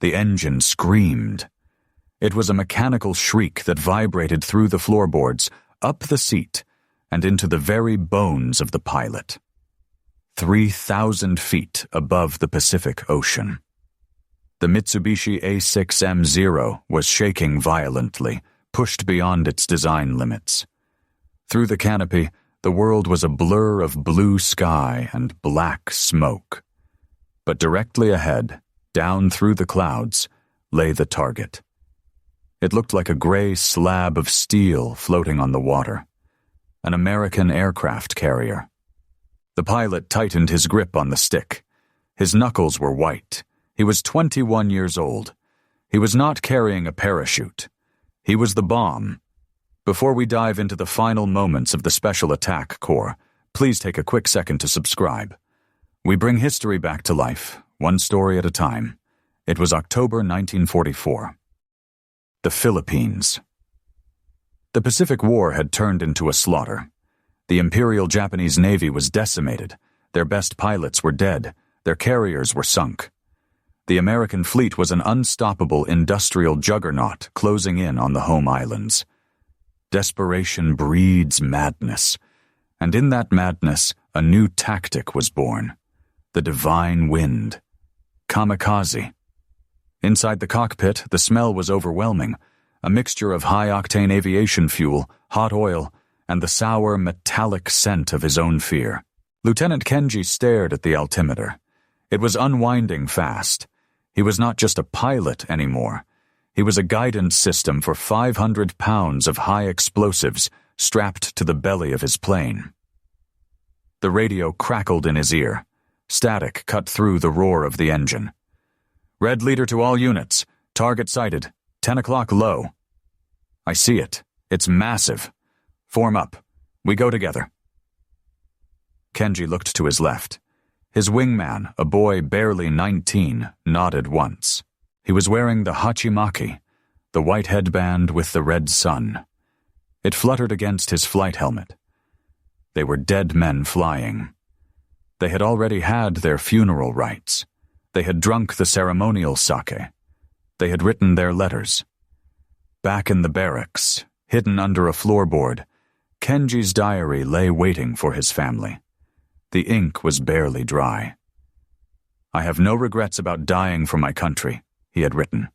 The engine screamed. It was a mechanical shriek that vibrated through the floorboards, up the seat, and into the very bones of the pilot. 3,000 feet above the Pacific Ocean. The Mitsubishi A6M0 was shaking violently, pushed beyond its design limits. Through the canopy, the world was a blur of blue sky and black smoke. But directly ahead, down through the clouds, lay the target. It looked like a gray slab of steel floating on the water. An American aircraft carrier. The pilot tightened his grip on the stick. His knuckles were white. He was 21 years old. He was not carrying a parachute. He was the bomb. Before we dive into the final moments of the Special Attack Corps, please take a quick second to subscribe. We bring history back to life, one story at a time. It was October 1944. The Philippines. The Pacific War had turned into a slaughter. The Imperial Japanese Navy was decimated. Their best pilots were dead. Their carriers were sunk. The American fleet was an unstoppable industrial juggernaut closing in on the home islands. Desperation breeds madness, and in that madness, a new tactic was born. The divine wind. Kamikaze. Inside the cockpit, the smell was overwhelming, a mixture of high-octane aviation fuel, hot oil, and the sour, metallic scent of his own fear. Lieutenant Kenji stared at the altimeter. It was unwinding fast. He was not just a pilot anymore. He was a guidance system for 500 pounds of high explosives strapped to the belly of his plane. The radio crackled in his ear. Static cut through the roar of the engine. Red leader to all units. Target sighted. 10 o'clock low. I see it. It's massive. Form up. We go together. Kenji looked to his left. His wingman, a boy barely 19, nodded once. He was wearing the hachimaki, the white headband with the red sun. It fluttered against his flight helmet. They were dead men flying. They had already had their funeral rites. They had drunk the ceremonial sake. They had written their letters. Back in the barracks, hidden under a floorboard, Kenji's diary lay waiting for his family. The ink was barely dry. I have no regrets about dying for my country, he had written.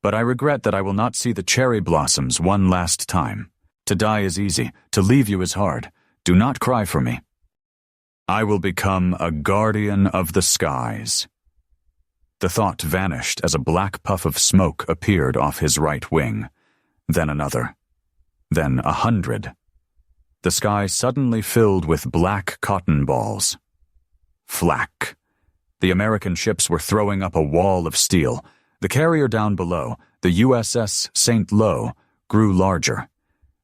But I regret that I will not see the cherry blossoms one last time. To die is easy, to leave you is hard. Do not cry for me. I will become a guardian of the skies. The thought vanished as a black puff of smoke appeared off his right wing. Then another. Then 100. The sky suddenly filled with black cotton balls. Flak. The American ships were throwing up a wall of steel. The carrier down below, the USS St. Lo, grew larger.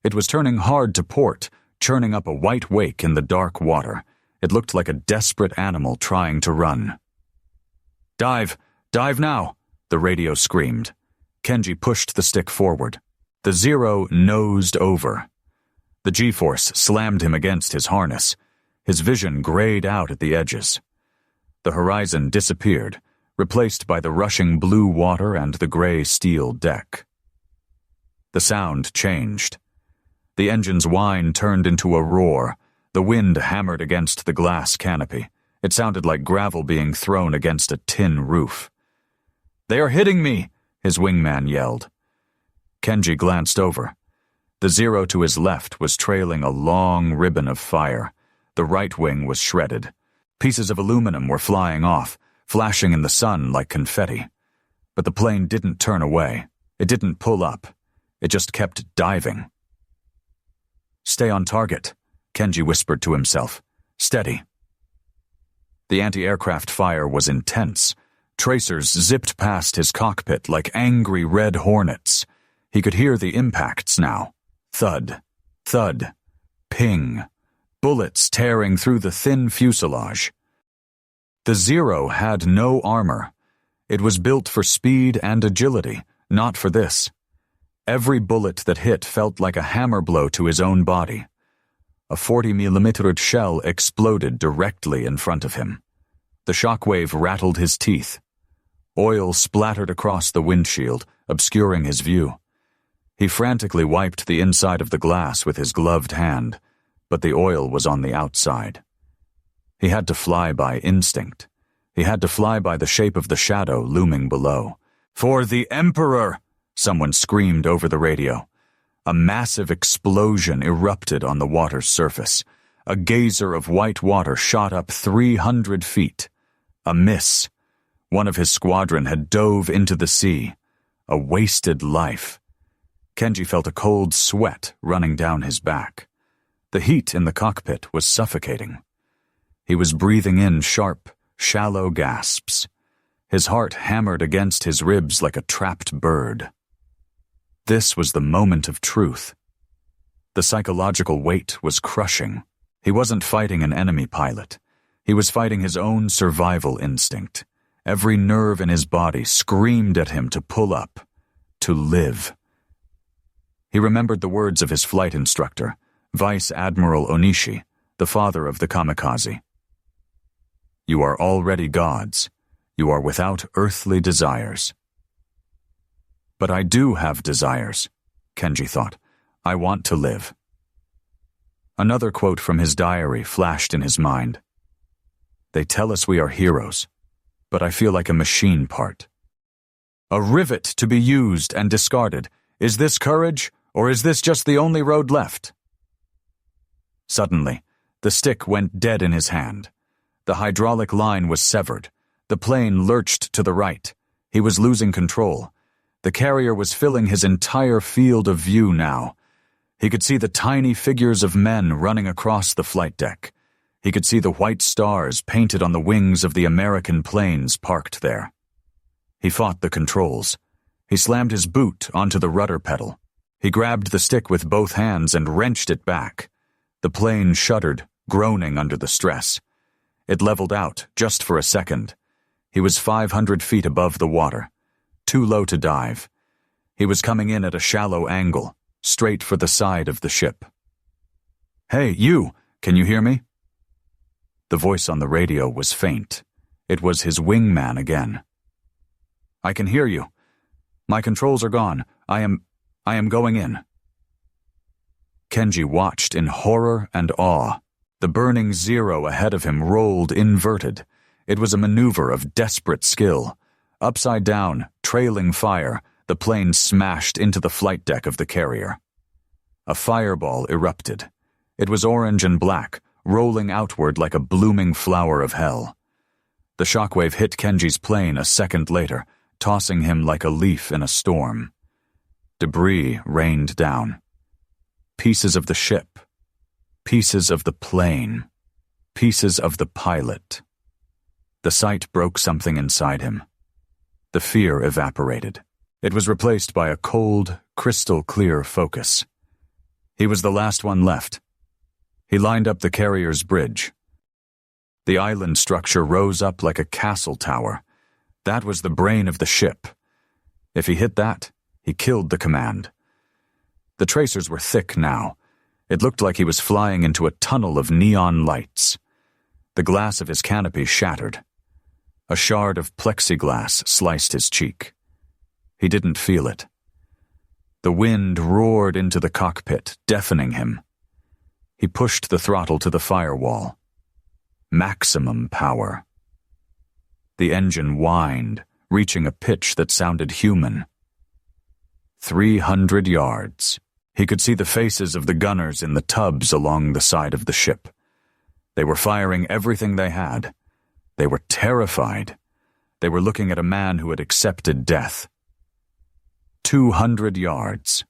It was turning hard to port, churning up a white wake in the dark water. It looked like a desperate animal trying to run. Dive! Dive now! The radio screamed. Kenji pushed the stick forward. The Zero nosed over. The G-force slammed him against his harness. His vision grayed out at the edges. The horizon disappeared, replaced by the rushing blue water and the gray steel deck. The sound changed. The engine's whine turned into a roar. The wind hammered against the glass canopy. It sounded like gravel being thrown against a tin roof. "They are hitting me!" his wingman yelled. Kenji glanced over. The Zero to his left was trailing a long ribbon of fire. The right wing was shredded. Pieces of aluminum were flying off, flashing in the sun like confetti. But the plane didn't turn away. It didn't pull up. It just kept diving. "Stay on target," Kenji whispered to himself. "Steady." The anti-aircraft fire was intense. Tracers zipped past his cockpit like angry red hornets. He could hear the impacts now. Thud, thud, ping, bullets tearing through the thin fuselage. The Zero had no armor. It was built for speed and agility, not for this. Every bullet that hit felt like a hammer blow to his own body. A 40mm shell exploded directly in front of him. The shockwave rattled his teeth. Oil splattered across the windshield, obscuring his view. He frantically wiped the inside of the glass with his gloved hand, but the oil was on the outside. He had to fly by instinct. He had to fly by the shape of the shadow looming below. "For the Emperor!" someone screamed over the radio. A massive explosion erupted on the water's surface. A geyser of white water shot up 300 feet. A miss. One of his squadron had dove into the sea. A wasted life. Kenji felt a cold sweat running down his back. The heat in the cockpit was suffocating. He was breathing in sharp, shallow gasps. His heart hammered against his ribs like a trapped bird. This was the moment of truth. The psychological weight was crushing. He wasn't fighting an enemy pilot. He was fighting his own survival instinct. Every nerve in his body screamed at him to pull up, to live. He remembered the words of his flight instructor, Vice Admiral Onishi, the father of the kamikaze. "You are already gods. You are without earthly desires." "But I do have desires," Kenji thought. "I want to live." Another quote from his diary flashed in his mind. "They tell us we are heroes, but I feel like a machine part. A rivet to be used and discarded. Is this courage, or is this just the only road left?" Suddenly, the stick went dead in his hand. The hydraulic line was severed. The plane lurched to the right. He was losing control. The carrier was filling his entire field of view now. He could see the tiny figures of men running across the flight deck. He could see the white stars painted on the wings of the American planes parked there. He fought the controls. He slammed his boot onto the rudder pedal. He grabbed the stick with both hands and wrenched it back. The plane shuddered, groaning under the stress. It leveled out, just for a second. He was 500 feet above the water, too low to dive. He was coming in at a shallow angle, straight for the side of the ship. "Hey, you! Can you hear me?" The voice on the radio was faint. It was his wingman again. "I can hear you. My controls are gone. I am going in." Kenji watched in horror and awe. The burning zero ahead of him rolled inverted. It was a maneuver of desperate skill. Upside down, trailing fire, the plane smashed into the flight deck of the carrier. A fireball erupted. It was orange and black, rolling outward like a blooming flower of hell. The shockwave hit Kenji's plane a second later, tossing him like a leaf in a storm. Debris rained down. Pieces of the ship. Pieces of the plane. Pieces of the pilot. The sight broke something inside him. The fear evaporated. It was replaced by a cold, crystal-clear focus. He was the last one left. He lined up the carrier's bridge. The island structure rose up like a castle tower. That was the brain of the ship. If he hit that, he killed the command. The tracers were thick now. It looked like he was flying into a tunnel of neon lights. The glass of his canopy shattered. A shard of plexiglass sliced his cheek. He didn't feel it. The wind roared into the cockpit, deafening him. He pushed the throttle to the firewall. Maximum power. The engine whined, reaching a pitch that sounded human. 300 yards. He could see the faces of the gunners in the tubs along the side of the ship. They were firing everything they had. They were terrified. They were looking at a man who had accepted death. 200 yards.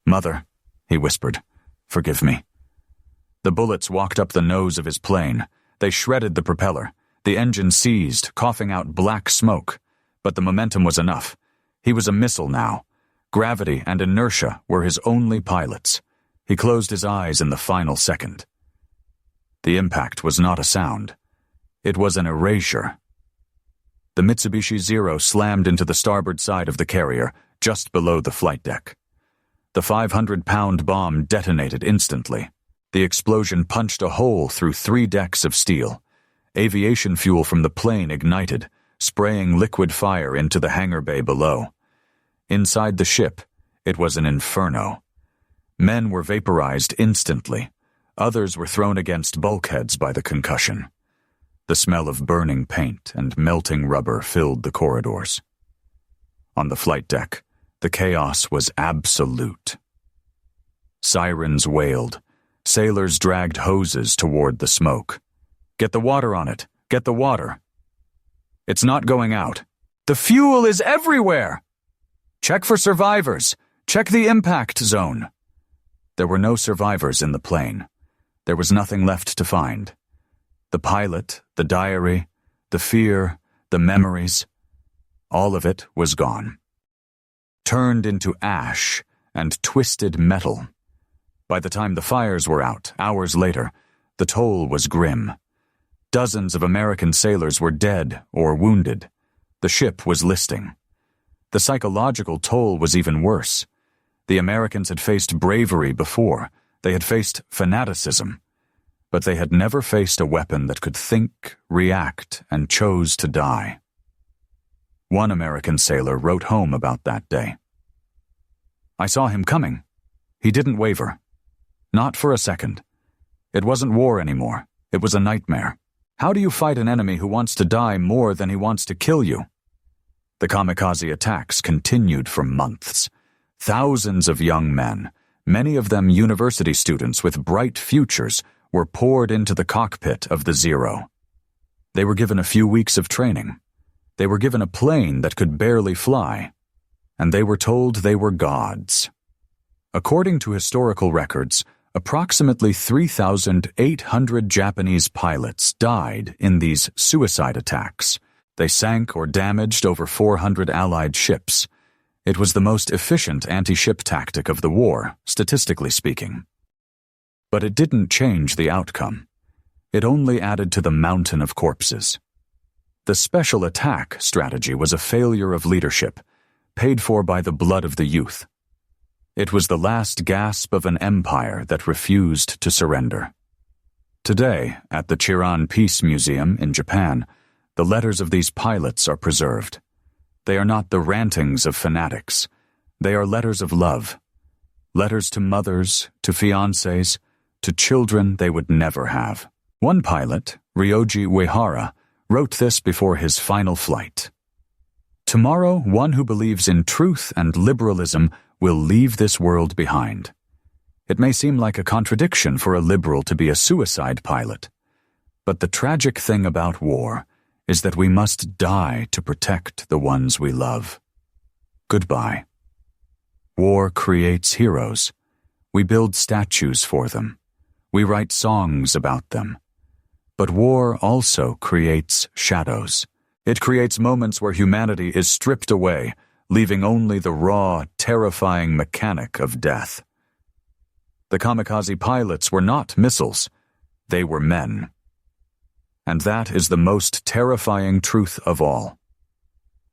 "Mother," he whispered, "forgive me." The bullets walked up the nose of his plane. They shredded the propeller. The engine seized, coughing out black smoke. But the momentum was enough. He was a missile now. Gravity and inertia were his only pilots. He closed his eyes in the final second. The impact was not a sound. It was an erasure. The Mitsubishi Zero slammed into the starboard side of the carrier, just below the flight deck. The 500-pound bomb detonated instantly. The explosion punched a hole through 3 decks of steel. Aviation fuel from the plane ignited, spraying liquid fire into the hangar bay below. Inside the ship, it was an inferno. Men were vaporized instantly. Others were thrown against bulkheads by the concussion. The smell of burning paint and melting rubber filled the corridors. On the flight deck, the chaos was absolute. Sirens wailed. Sailors dragged hoses toward the smoke. "Get the water on it! Get the water!" "It's not going out. The fuel is everywhere! Check for survivors! Check the impact zone!" There were no survivors in the plane. There was nothing left to find. The pilot, the diary, the fear, the memories, all of it was gone. Turned into ash and twisted metal. By the time the fires were out, hours later, the toll was grim. Dozens of American sailors were dead or wounded. The ship was listing. The psychological toll was even worse. The Americans had faced bravery before. They had faced fanaticism. But they had never faced a weapon that could think, react, and chose to die. One American sailor wrote home about that day. "I saw him coming. He didn't waver. Not for a second. It wasn't war anymore. It was a nightmare. How do you fight an enemy who wants to die more than he wants to kill you?" The kamikaze attacks continued for months. Thousands of young men, many of them university students with bright futures, were poured into the cockpit of the Zero. They were given a few weeks of training. They were given a plane that could barely fly. And they were told they were gods. According to historical records, approximately 3,800 Japanese pilots died in these suicide attacks. They sank or damaged over 400 Allied ships. It was the most efficient anti-ship tactic of the war, statistically speaking. But it didn't change the outcome. It only added to the mountain of corpses. The special attack strategy was a failure of leadership, paid for by the blood of the youth. It was the last gasp of an empire that refused to surrender. Today, at the Chiran Peace Museum in Japan, the letters of these pilots are preserved. They are not the rantings of fanatics. They are letters of love. Letters to mothers, to fiancés, to children they would never have. One pilot, Ryoji Uehara, wrote this before his final flight. "Tomorrow, one who believes in truth and liberalism will leave this world behind." It may seem like a contradiction for a liberal to be a suicide pilot, but the tragic thing about war is that we must die to protect the ones we love. Goodbye. War creates heroes. We build statues for them. We write songs about them. But war also creates shadows. It creates moments where humanity is stripped away, leaving only the raw, terrifying mechanic of death. The kamikaze pilots were not missiles. They were men. And that is the most terrifying truth of all.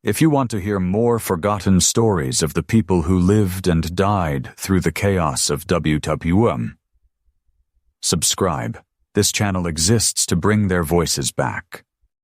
If you want to hear more forgotten stories of the people who lived and died through the chaos of WWM, subscribe. This channel exists to bring their voices back.